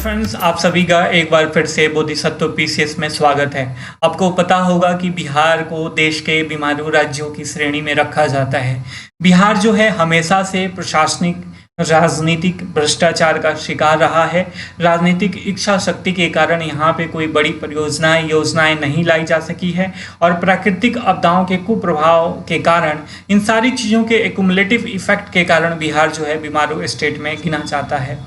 Friends, आप सभी का एक बार फिर से बोधिसत्व पीसीएस में स्वागत है। आपको पता होगा कि बिहार को देश के बीमारू राज्यों की श्रेणी में रखा जाता है। बिहार जो है हमेशा से प्रशासनिक राजनीतिक भ्रष्टाचार का शिकार रहा है। राजनीतिक इच्छा शक्ति के कारण यहाँ पे कोई बड़ी परियोजनाएं योजनाएं नहीं लाई जा सकी है और प्राकृतिक आपदाओं के कुप्रभाव के कारण इन सारी चीज़ों के एक्युमुलेटिव इफेक्ट के कारण बिहार जो है बीमारू स्टेट में गिना जाता है।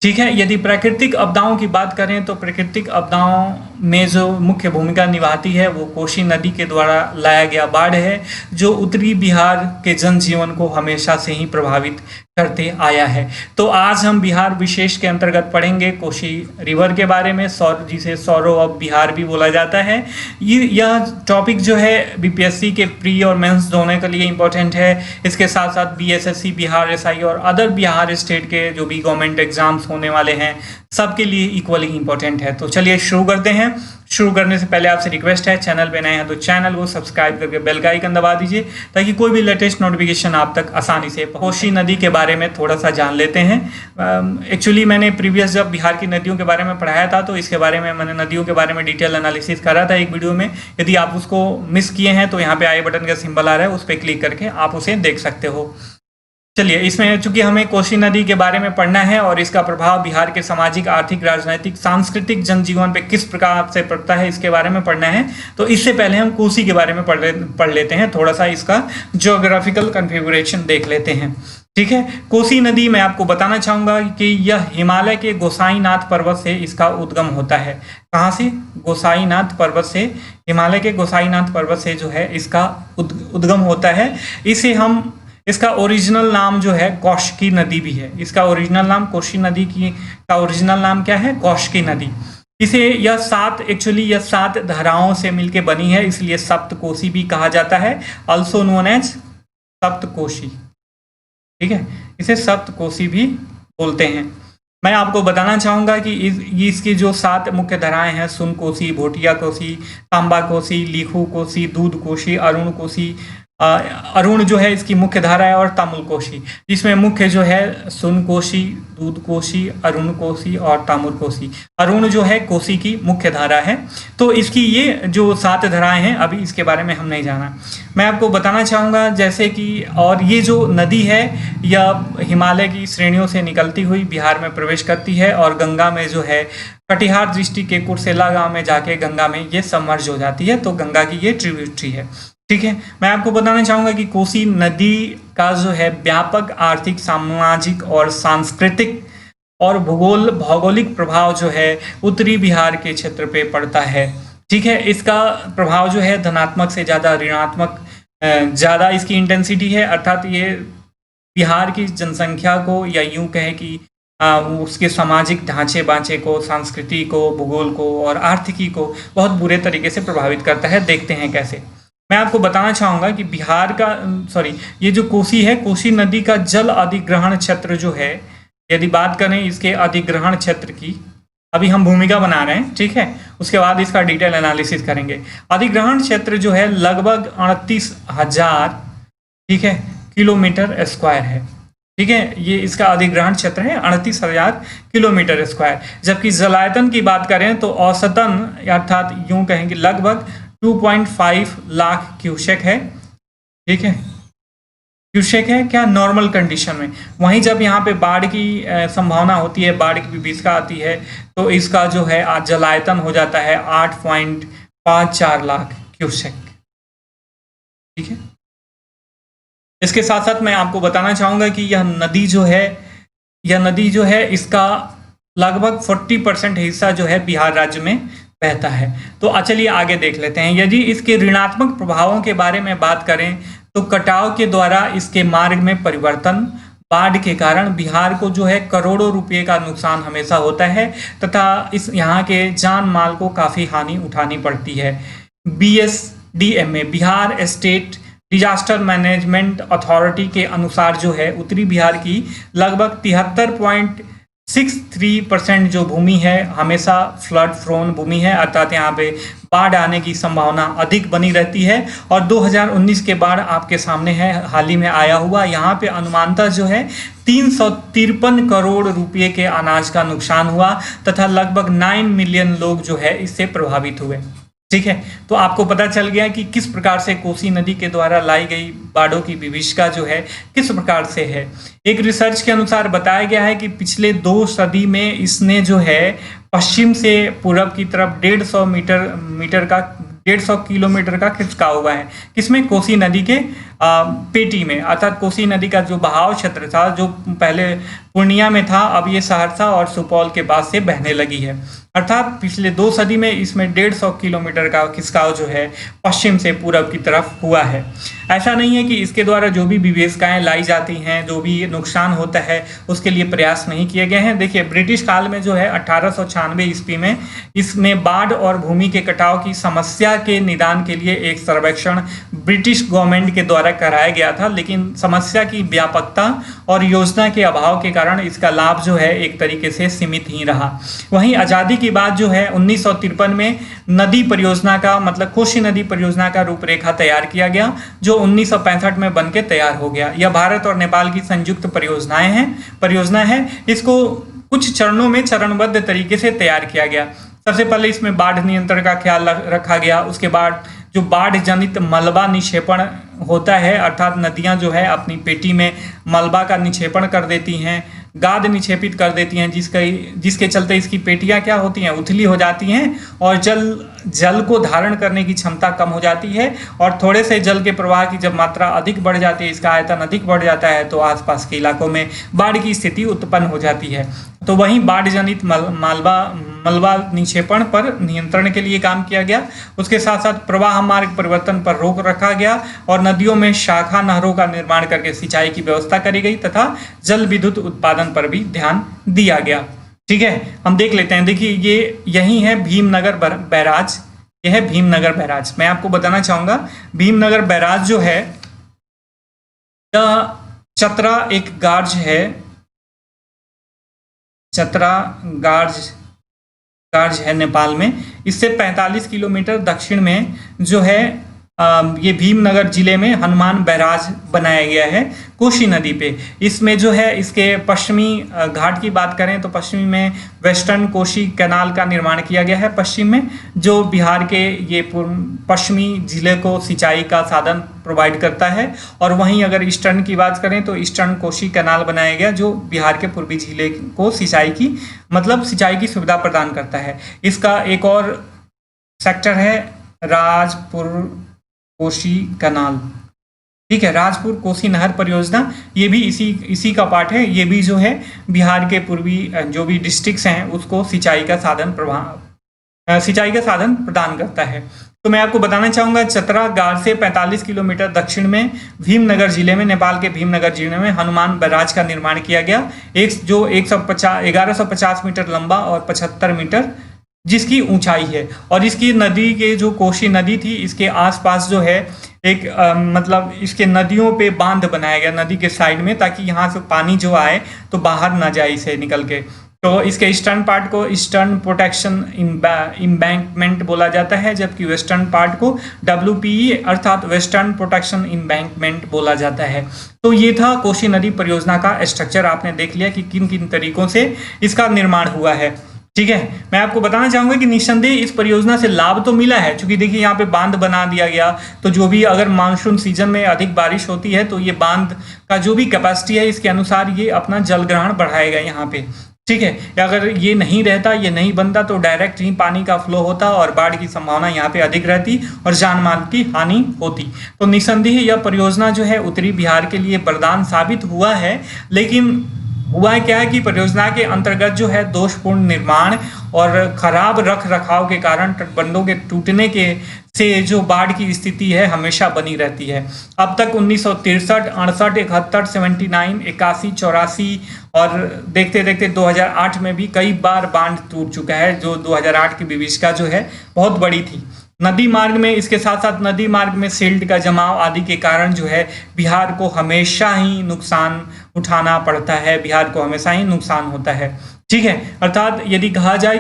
ठीक है, यदि प्राकृतिक आपदाओं की बात करें तो प्राकृतिक आपदाओं में जो मुख्य भूमिका निभाती है वो कोसी नदी के द्वारा लाया गया बाढ़ है, जो उत्तरी बिहार के जनजीवन को हमेशा से ही प्रभावित करते आया है। तो आज हम बिहार विशेष के अंतर्गत पढ़ेंगे कोसी रिवर के बारे में, जिसे सौरो ऑफ बिहार भी बोला जाता है। यह टॉपिक जो है बीपीएससी के प्री और मेंस दोनों के लिए इम्पोर्टेंट है। इसके साथ साथ बीएसएससी, बिहार एसआई और अदर बिहार स्टेट के जो भी गवर्नमेंट एग्जाम्स होने वाले हैं सबके लिए इक्वली इम्पोर्टेंट है। तो चलिए शुरू करते हैं। शुरू करने से पहले आपसे रिक्वेस्ट है, चैनल पे नए हैं तो चैनल को सब्सक्राइब करके बेल का आइकन दबा दीजिए ताकि कोई भी लेटेस्ट नोटिफिकेशन आप तक आसानी से। कोसी नदी के बारे में थोड़ा सा जान लेते हैं। एक्चुअली मैंने प्रीवियस जब बिहार की नदियों के बारे में पढ़ाया था तो इसके बारे में मैंने नदियों के बारे में डिटेल एनालिसिस करा था एक वीडियो में। यदि आप उसको मिस किए हैं तो यहाँ पे आई बटन का सिंबल आ रहा है, उस पर क्लिक करके आप उसे देख सकते हो। चलिए, इसमें चूंकि हमें कोसी नदी के बारे में पढ़ना है और इसका प्रभाव बिहार के सामाजिक, आर्थिक, राजनीतिक, सांस्कृतिक जनजीवन पे किस प्रकार से पड़ता है इसके बारे में पढ़ना है। तो इससे पहले हम कोसी के बारे में पढ़ लेते हैं, थोड़ा सा इसका ज्योग्राफिकल कन्फिगुरेशन देख लेते हैं। ठीक है, कोसी नदी मैं आपको बताना चाहूँगा कि यह हिमालय के गोसाईनाथ पर्वत से इसका उद्गम होता है। कहाँ से? गोसाईनाथ पर्वत से, हिमालय के गोसाईनाथ पर्वत से जो है इसका उद्गम होता है। इसका ओरिजिनल नाम जो है कौशिकी नदी भी है। इसका ओरिजिनल नाम कोसी नदी का ओरिजिनल नाम क्या है? कौशिकी नदी। यह सात धाराओं से मिलके बनी है, इसलिए सप्तकोशी भी कहा जाता है, ऑल्सो नोन एज सप्तकोशी। ठीक है, इसे सप्तकोशी भी बोलते हैं। मैं आपको बताना चाहूँगा कि इसकी जो 7 मुख्य धाराएं हैं, सुन कोसी, भोटिया कोसी, तांबा कोसी, लिखू कोसी, दूध कोसी, अरुण कोसी। अरुण जो है इसकी मुख्य धारा है, और तामुल कोसी, जिसमें मुख्य जो है सुन कोसी, दूध कोसी, अरुण कोसी और तामुल कोसी। अरुण जो है कोसी की मुख्य धारा है। तो इसकी ये जो 7 धाराएं हैं, अभी इसके बारे में हम नहीं जाना। मैं आपको बताना चाहूँगा जैसे कि, और ये जो नदी है यह हिमालय की श्रेणियों से निकलती हुई बिहार में प्रवेश करती है और गंगा में जो है कटिहार डिस्ट्रिक्ट के कुर्सेला गाँव में जाके गंगा में ये सबमर्ज हो जाती है। तो गंगा की ये ट्रिब्यूटरी है। ठीक है, मैं आपको बताना चाहूँगा कि कोसी नदी का जो है व्यापक आर्थिक, सामाजिक और सांस्कृतिक और भौगोलिक प्रभाव जो है उत्तरी बिहार के क्षेत्र पे पड़ता है। ठीक है, इसका प्रभाव जो है धनात्मक से ज़्यादा ऋणात्मक ज़्यादा इसकी इंटेंसिटी है, अर्थात ये बिहार की जनसंख्या को, या यूँ कहें कि उसके सामाजिक ढांचे बांचे को, संस्कृति को, भूगोल को और आर्थिकी को बहुत बुरे तरीके से प्रभावित करता है। देखते हैं कैसे। मैं आपको बताना चाहूँगा कि ये जो कोसी है, कोसी नदी का जल अधिग्रहण क्षेत्र जो है, यदि बात करें इसके अधिग्रहण क्षेत्र की, अभी हम भूमिका बना रहे हैं। ठीक है, उसके बाद इसका डिटेल एनालिसिस करेंगे। अधिग्रहण क्षेत्र जो है लगभग 38,000 ठीक है किलोमीटर स्क्वायर है। ठीक है, ये इसका अधिग्रहण क्षेत्र है 38,000 किलोमीटर स्क्वायर। जबकि जलायतन की बात करें तो औसतन, अर्थात यूं कहें कि लगभग 2.5 लाख क्यूसेक है। ठीक है, क्यूसेक है क्या नॉर्मल कंडीशन में। वहीं जब यहाँ पे बाढ़ की संभावना होती है, बाढ़ की विभीषिका आती है, तो इसका जो है जलायतन हो जाता है 8.54 लाख क्यूसेक। ठीक है, इसके साथ साथ मैं आपको बताना चाहूँगा कि यह नदी जो है इसका लगभग 40% हिस्सा जो है बिहार राज्य में बहता है। तो चलिए आगे देख लेते हैं। यदि इसके ऋणात्मक प्रभावों के बारे में बात करें तो कटाव के द्वारा इसके मार्ग में परिवर्तन, बाढ़ के कारण बिहार को जो है करोड़ों रुपए का नुकसान हमेशा होता है तथा यहाँ के जान माल को काफ़ी हानि उठानी पड़ती है। BSDMA, Bihar state disaster management authority के अनुसार जो है उत्तरी बिहार की लगभग 63% जो भूमि है हमेशा फ्लड प्रोन भूमि है, अर्थात यहाँ पे बाढ़ आने की संभावना अधिक बनी रहती है। और 2019 के बाढ़ आपके सामने है, हाल ही में आया हुआ। यहाँ पे अनुमानतः जो है 353 करोड़ रुपए के अनाज का नुकसान हुआ तथा लगभग 9 मिलियन लोग जो है इससे प्रभावित हुए। ठीक है, तो आपको पता चल गया कि किस प्रकार से कोसी नदी के द्वारा लाई गई बाढ़ों की विभीषिका जो है किस प्रकार से है। एक रिसर्च के अनुसार बताया गया है कि पिछले 2 सदी में इसने जो है पश्चिम से पूरब की तरफ 150 किलोमीटर का खिंचाव हुआ है। किसमें? कोसी नदी के पेटी में, अर्थात कोसी नदी का जो बहाव क्षेत्र था, जो पहले पूर्णिया में था, अब ये सहरसा और सुपौल के पास से बहने लगी है। अर्थात पिछले 2 सदी में इसमें 150 किलोमीटर का खिंचाव जो है पश्चिम से पूरब की तरफ हुआ है। ऐसा नहीं है कि इसके द्वारा जो भी विभीषिकाएं लाई जाती हैं, जो भी नुकसान होता है, उसके लिए प्रयास नहीं किए गए हैं। देखिए, ब्रिटिश काल में जो है 1896 ईस्वी में इसमें बाढ़ और भूमि के कटाव की समस्या के निदान के लिए एक सर्वेक्षण ब्रिटिश गवर्नमेंट के द्वारा कराया गया था, लेकिन समस्या की व्यापकता और योजना के अभाव के कारण इसका लाभ जो है एक तरीके से सीमित ही रहा। वहीं आज़ादी की बात जो है 1953 में नदी परियोजना का, मतलब कोसी नदी परियोजना का रूपरेखा तैयार किया गया, जो 1965 में बनके तैयार हो गया। यह भारत और नेपाल की संयुक्त परियोजना है। इसको कुछ चरणों में चरणबद्ध तरीके से तैयार किया गया। सबसे पहले इसमें बाढ़ नियंत्रण का ख्याल रखा गया। उसके बाद जो बाढ़ जनित मलबा निक्षेपण होता है, अर्थात नदियां जो है अपनी पेटी में मलबा का निक्षेपण कर देती हैं, गाद निक्षेपित कर देती हैं, जिसके चलते इसकी पेटियां क्या होती हैं, उथली हो जाती हैं और जल को धारण करने की क्षमता कम हो जाती है। और थोड़े से जल के प्रवाह की जब मात्रा अधिक बढ़ जाती है, इसका आयतन अधिक बढ़ जाता है, तो आसपास के इलाकों में बाढ़ की स्थिति उत्पन्न हो जाती है। तो वहीं बाढ़ जनित मलबा निक्षेपण पर नियंत्रण के लिए काम किया गया। उसके साथ साथ प्रवाह मार्ग परिवर्तन पर रोक रखा गया और नदियों में शाखा नहरों का निर्माण करके सिंचाई की व्यवस्था करी गई तथा जल विद्युत उत्पादन पर भी ध्यान दिया गया। ठीक है, हम देख लेते हैं। देखिए, ये यही है भीमनगर बैराज। यह है भीमनगर बैराज। मैं आपको बताना चाहूंगा, भीमनगर बैराज जो है, यह चतरा एक गार्ज है, चतरा गार्ज है नेपाल में। इससे 45 किलोमीटर दक्षिण में जो है ये भीमनगर जिले में हनुमान बैराज बनाया गया है कोसी नदी पे। इसमें जो है इसके पश्चिमी घाट की बात करें तो पश्चिमी में वेस्टर्न कोसी कैनाल का निर्माण किया गया है, पश्चिम में, जो बिहार के ये पश्चिमी जिले को सिंचाई का साधन प्रोवाइड करता है। और वहीं अगर ईस्टर्न की बात करें तो ईस्टर्न कोसी कैनाल बनाया गया, जो बिहार के पूर्वी जिले को सिंचाई की सुविधा प्रदान करता है। इसका एक और सेक्टर है राजपुर कोसी कैनाल। ठीक है, राजपुर कोसी नहर परियोजना, ये भी इसी का पार्ट है। ये भी जो है बिहार के पूर्वी जो भी डिस्ट्रिक्ट्स हैं उसको सिंचाई का साधन प्रदान करता है। तो मैं आपको बताना चाहूँगा, चतरा गार से 45 किलोमीटर दक्षिण में भीमनगर जिले में, नेपाल के भीमनगर जिले में हनुमान बैराज का निर्माण किया गया, जो 1150 मीटर लंबा और 75 मीटर जिसकी ऊंचाई है। और इसकी नदी के जो कोसी नदी थी, इसके आसपास जो है एक मतलब इसके नदियों पे बांध बनाया गया नदी के साइड में, ताकि यहाँ से पानी जो आए तो बाहर ना जाए इसे निकल के। तो इसके ईस्टर्न पार्ट को ईस्टर्न प्रोटेक्शन इम्बैंकमेंट बोला जाता है, जबकि वेस्टर्न पार्ट को WPE अर्थात वेस्टर्न प्रोटेक्शन इम्बैंकमेंट बोला जाता है। तो ये था कोसी नदी परियोजना का स्ट्रक्चर। आपने देख लिया कि किन किन तरीकों से इसका निर्माण हुआ है। ठीक है, मैं आपको बताना चाहूँगा कि निस्संदेह इस परियोजना से लाभ तो मिला है, क्योंकि देखिए यहाँ पे बांध बना दिया गया, तो जो भी अगर मानसून सीजन में अधिक बारिश होती है तो ये बांध का जो भी कैपेसिटी है इसके अनुसार ये अपना जल ग्रहण बढ़ाएगा यहाँ पे। ठीक है, अगर ये नहीं रहता, ये नहीं बनता, तो डायरेक्ट ही पानी का फ्लो होता और बाढ़ की संभावना यहाँ पे अधिक रहती और जान माल की हानि होती। तो निस्संदेह यह परियोजना जो है उत्तरी बिहार के लिए वरदान साबित हुआ है। लेकिन हुआ क्या है कि परियोजना के अंतर्गत जो है दोषपूर्ण निर्माण और खराब रख रखाव के कारण तटबंधों के टूटने के से जो बाढ़ की स्थिति है हमेशा बनी रहती है। अब तक 1963, 68, 71, 79, 81, 84 और देखते देखते 2008 में भी कई बार बांध टूट चुका है, जो 2008 की विभीषिका जो है बहुत बड़ी थी। नदी मार्ग में, इसके साथ साथ नदी मार्ग में सिल्ट का जमाव आदि के कारण जो है बिहार को हमेशा ही नुकसान उठाना पड़ता है, बिहार को हमेशा ही नुकसान होता है। ठीक है। अर्थात यदि कहा जाए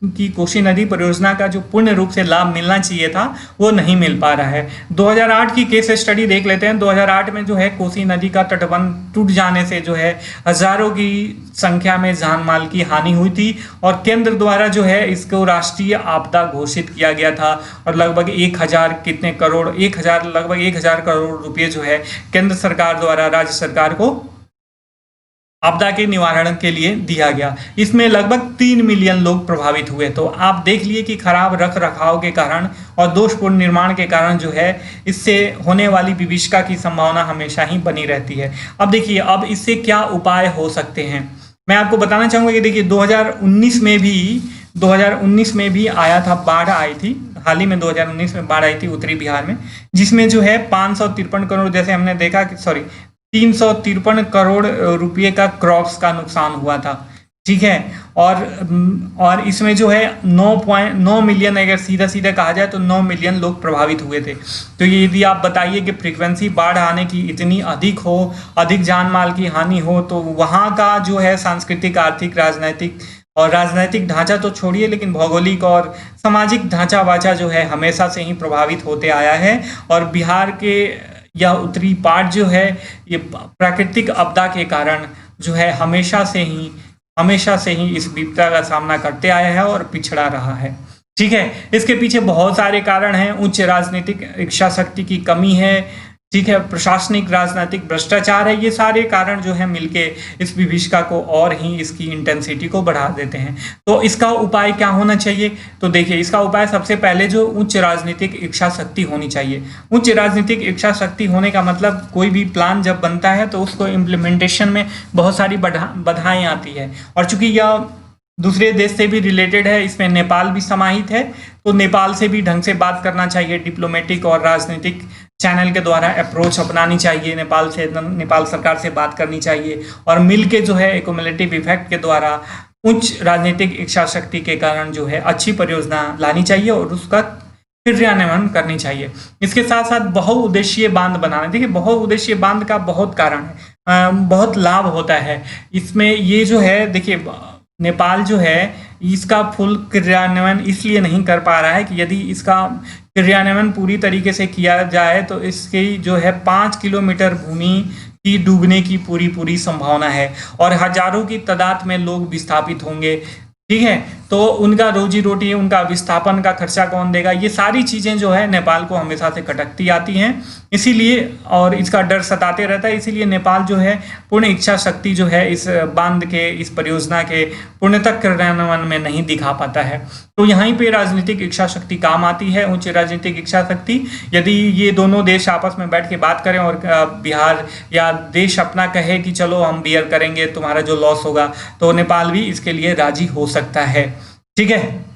कि कोसी नदी परियोजना का जो पूर्ण रूप से लाभ मिलना चाहिए था वो नहीं मिल पा रहा है। 2008 की केस स्टडी देख लेते हैं। 2008 में जो है कोसी नदी का तटबंध टूट जाने से जो है हजारों की संख्या में जान माल की हानि हुई थी और केंद्र द्वारा जो है इसको राष्ट्रीय आपदा घोषित किया गया था और लगभग 1000 कितने करोड़ 1000 लगभग 1000 करोड़ रुपये जो है केंद्र सरकार द्वारा राज्य सरकार को आपदा के निवारण के लिए दिया गया। इसमें लगभग 3 मिलियन लोग प्रभावित हुए। तो आप देख लिए कि खराब रख रखाव के कारण और दोषपूर्ण निर्माण के कारण जो है इससे होने वाली विभीषिका की संभावना हमेशा ही बनी रहती है। अब देखिए, अब इससे क्या उपाय हो सकते हैं, मैं आपको बताना चाहूँगा कि देखिए 2019 में भी आया था, बाढ़ आई थी हाल ही में। 2019 में बाढ़ आई थी उत्तरी बिहार में, जिसमें जो है 553 करोड़, जैसे हमने देखा कि 353 करोड़ रुपये का क्रॉप्स का नुकसान हुआ था। ठीक है। और इसमें जो है 9.9 मिलियन, अगर सीधा सीधा कहा जाए तो 9 मिलियन लोग प्रभावित हुए थे। तो ये यदि आप बताइए कि फ्रीक्वेंसी बाढ़ आने की इतनी अधिक हो, अधिक जान माल की हानि हो, तो वहाँ का जो है सांस्कृतिक, आर्थिक, राजनैतिक ढांचा तो छोड़िए, लेकिन भौगोलिक और सामाजिक ढांचा वाचा जो है हमेशा से ही प्रभावित होते आया है। और बिहार के या उत्तरी पार्ट जो है ये प्राकृतिक आपदा के कारण जो है हमेशा से ही इस विपदा का सामना करते आया है और पिछड़ा रहा है। ठीक है। इसके पीछे बहुत सारे कारण हैं। उच्च राजनीतिक इच्छा शक्ति की कमी है, ठीक है, प्रशासनिक राजनीतिक भ्रष्टाचार है। ये सारे कारण जो है मिलके इस विभीषिका को और ही इसकी इंटेंसिटी को बढ़ा देते हैं। तो इसका उपाय क्या होना चाहिए? तो देखिए, इसका उपाय सबसे पहले जो उच्च राजनीतिक इच्छा शक्ति होनी चाहिए। उच्च राजनीतिक इच्छा शक्ति होने का मतलब कोई भी प्लान जब बनता है तो उसको इम्प्लीमेंटेशन में बहुत सारी बाधाएं आती है। और चूंकि यह दूसरे देश से भी रिलेटेड है, इसमें नेपाल भी समाहित है, तो नेपाल से भी ढंग से बात करना चाहिए। डिप्लोमेटिक और राजनीतिक चैनल के द्वारा अप्रोच अपनानी चाहिए, नेपाल सरकार से बात करनी चाहिए और मिलके जो है एक्युमुलेटिव इफेक्ट के द्वारा उच्च राजनीतिक इच्छा शक्ति के कारण जो है अच्छी परियोजना लानी चाहिए और उसका क्रियान्वयन करनी चाहिए। इसके साथ साथ बहुउद्देशीय बांध बनाना। देखिए, बहुउद्देशीय बांध का बहुत कारण है, बहुत लाभ होता है इसमें। ये जो है देखिए, नेपाल जो है इसका फुल क्रियान्वयन इसलिए नहीं कर पा रहा है कि यदि इसका क्रियान्वयन पूरी तरीके से किया जाए तो इसकी जो है 5 किलोमीटर भूमि की डूबने की पूरी संभावना है और हजारों की तादाद में लोग विस्थापित होंगे। ठीक है। तो उनका रोजी रोटी, उनका विस्थापन का खर्चा कौन देगा? ये सारी चीज़ें जो है नेपाल को हमेशा से खटकती आती हैं, इसीलिए, और इसका डर सताते रहता है। इसीलिए नेपाल जो है पूर्ण इच्छा शक्ति जो है इस बांध के, इस परियोजना के पूर्णतः क्रियान्वयन में नहीं दिखा पाता है। तो यहीं पे राजनीतिक इच्छा शक्ति काम आती है, उच्च राजनीतिक इच्छा शक्ति। यदि ये दोनों देश आपस में बैठ के बात करें और बिहार या देश अपना कहे कि चलो हम बियर करेंगे, तुम्हारा जो लॉस होगा, तो नेपाल भी इसके लिए राजी हो सकता है। ठीक है।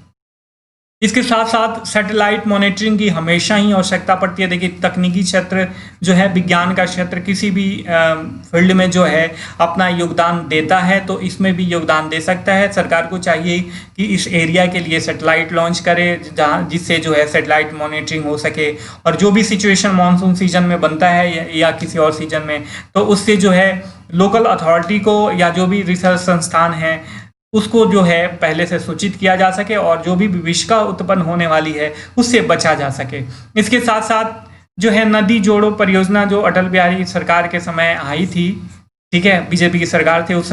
इसके साथ साथ सैटेलाइट मॉनिटरिंग की हमेशा ही आवश्यकता पड़ती है। देखिए, तकनीकी क्षेत्र जो है, विज्ञान का क्षेत्र किसी भी फील्ड में जो है अपना योगदान देता है, तो इसमें भी योगदान दे सकता है। सरकार को चाहिए कि इस एरिया के लिए सैटेलाइट लॉन्च करे, जहाँ जिससे जो है सैटेलाइट मॉनिटरिंग हो सके और जो भी सिचुएशन मानसून सीजन में बनता है या किसी और सीजन में, तो उससे जो है लोकल अथॉरिटी को या जो भी रिसर्च संस्थान है उसको जो है पहले से सूचित किया जा सके और जो भी विभीषिका उत्पन्न होने वाली है उससे बचा जा सके। इसके साथ साथ जो है नदी जोड़ो परियोजना जो अटल बिहारी सरकार के समय आई थी, ठीक है, बीजेपी की सरकार थी उस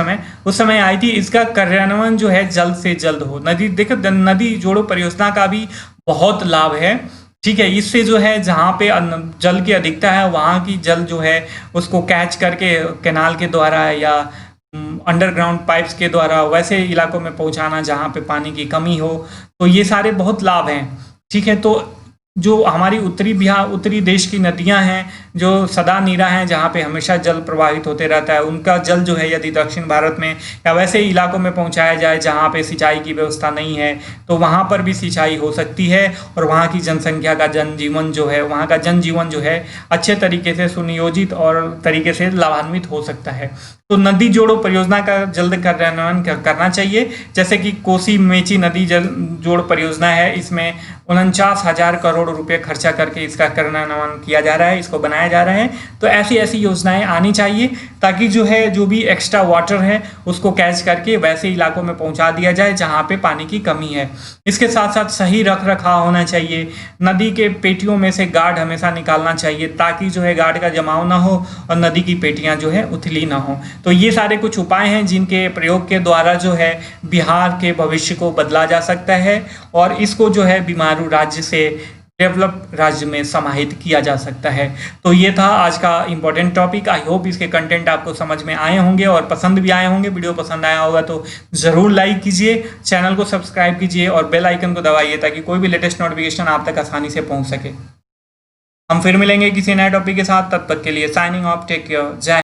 समय आई थी, इसका कार्यान्वयन जो है जल्द से जल्द हो। नदी जोड़ो परियोजना का भी बहुत लाभ है। ठीक है। इससे जो है जहाँ पे जल की अधिकता है वहाँ की जल जो है उसको कैच करके कैनाल के द्वारा या अंडरग्राउंड पाइप्स के द्वारा वैसे इलाकों में पहुंचाना जहां पे पानी की कमी हो, तो ये सारे बहुत लाभ हैं। ठीक है। तो जो हमारी उत्तरी देश की नदियां हैं जो सदा नीरा हैं, जहाँ पे हमेशा जल प्रवाहित होते रहता है, उनका जल जो है यदि दक्षिण भारत में या वैसे इलाकों में पहुंचाया जाए जहाँ पे सिंचाई की व्यवस्था नहीं है, तो वहाँ पर भी सिंचाई हो सकती है और वहाँ की जनसंख्या का जनजीवन जो है, वहाँ का जनजीवन जो है अच्छे तरीके से सुनियोजित और तरीके से लाभान्वित हो सकता है। तो नदी जोड़ो परियोजना का जल्द कार्यान्वयन करना चाहिए। जैसे कि कोसी मेची नदी जल जोड़ परियोजना है, इसमें 49,000 करोड़ करोड़ रुपए खर्चा करके इसका कार्यान्वयन किया जा रहा है, इसको बनाया जा रहा है। तो ऐसी ऐसी योजनाएं आनी चाहिए ताकि जो है जो भी एक्स्ट्रा वाटर है उसको कैच करके वैसे इलाकों में पहुंचा दिया जाए जहां पे पानी की कमी है। इसके साथ साथ सही रख रखाव होना चाहिए। नदी के पेटियों में से गार्ड हमेशा निकालना चाहिए ताकि जो है गार्ड का जमाव ना हो और नदी की पेटियां जो है उथली ना हो। तो ये सारे कुछ उपाय हैं जिनके प्रयोग के द्वारा जो है बिहार के भविष्य को बदला जा सकता है और इसको जो है बीमारू राज्य से डेवलप राज्य में समाहित किया जा सकता है। तो ये था आज का इम्पोर्टेंट टॉपिक। आई होप इसके कंटेंट आपको समझ में आए होंगे और पसंद भी आए होंगे। वीडियो पसंद आया होगा तो ज़रूर लाइक कीजिए, चैनल को सब्सक्राइब कीजिए और बेल आइकन को दबाइए ताकि कोई भी लेटेस्ट नोटिफिकेशन आप तक आसानी से पहुंच सके। हम फिर मिलेंगे किसी नए टॉपिक के साथ, तब तक के लिए साइनिंग ऑफ, टेक केयर, जय।